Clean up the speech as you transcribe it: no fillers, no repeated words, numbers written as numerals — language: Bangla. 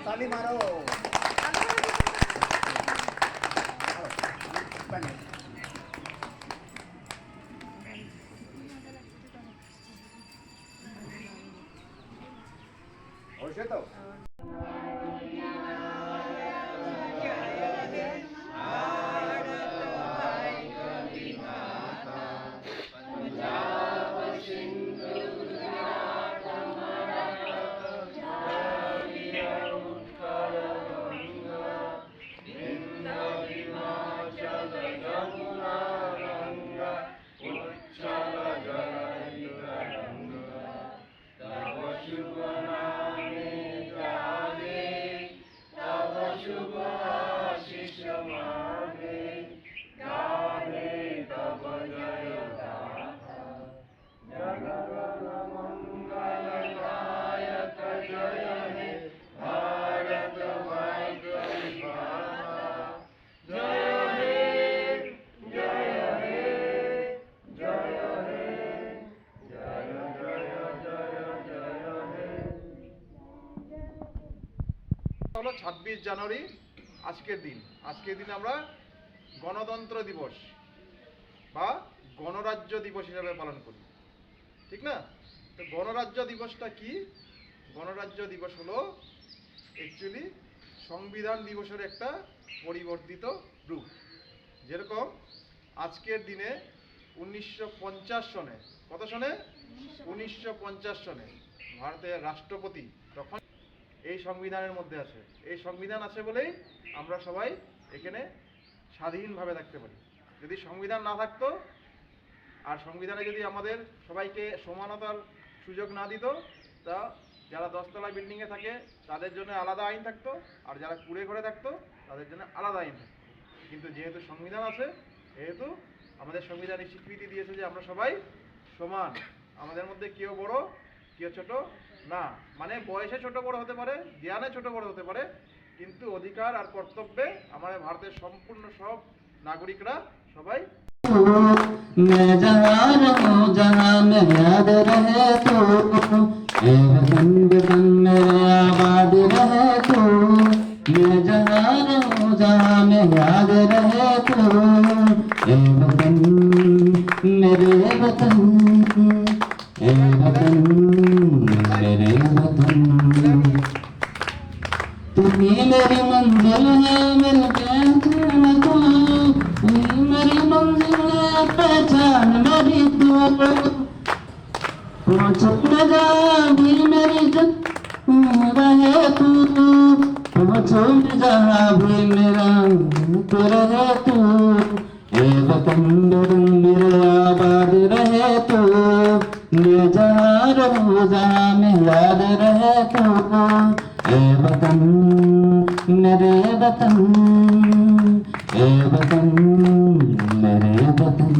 ताली मारो और तो হলো 26 জানুয়ারি আজকের দিন আমরা গণতন্ত্র দিবস বা গণরাজ্য দিবস হিসাবে পালন করি, ঠিক না? তো গণরাজ্য দিবসটা কি? গণরাজ্য দিবস হলো অ্যাকচুয়ালি সংবিধান দিবসের একটা পরিবর্তিত রূপ। যেরকম আজকের দিনে 1950 সনে, কত সনে? 1950 সনে ভারতের রাষ্ট্রপতি তখন এই সংবিধানের মধ্যে আছে। এই সংবিধান আছে বলেই আমরা সবাই এখানে স্বাধীনভাবে থাকতে পারি। যদি সংবিধান না থাকতো আর সংবিধানে যদি আমাদের সবাইকে সমানতার সুযোগ না দিত, তা যারা 10তলা বিল্ডিংয়ে থাকে তাদের জন্য আলাদা আইন থাকতো, আর যারা কুড়ে ঘরে থাকতো তাদের জন্য আলাদা আইন থাকতো। কিন্তু যেহেতু সংবিধান আছে, যেহেতু আমাদের সংবিধানে স্বীকৃতি দিয়েছে যে আমরা সবাই সমান, আমাদের মধ্যে কেউ বড় কেউ ছোট না, মানে বয়সে ছোট বড় হতে পারে, জ্ঞানে ছোট বড় হতে পারে, কিন্তু অধিকার আর কর্তব্যে আমাদের ভারতের সম্পূর্ণ সব নাগরিকরা সবাই। मैं जहाँ रहूं जहाँ में याद रहे तो बन मेरे आबाद रहे तो मैं जहाँ रहूं जहाँ में याद रहे तो वतन मेरे वतन मेरे वतन तुम्ही मेरी मंजिल है मेरी पहचान को, तुम्ही मेरी मंजिल है पहचान मेरी तो छुप न जा भी मेरी रहे तू, छुप जा भी मेरा तो रहे तू, ए वतन मेरे आबाद रहे तू, मैं जहाँ रहूं जहाँ में याद रहे तू, ए वतन मेरे वतन, ए वतन मेरे वतन।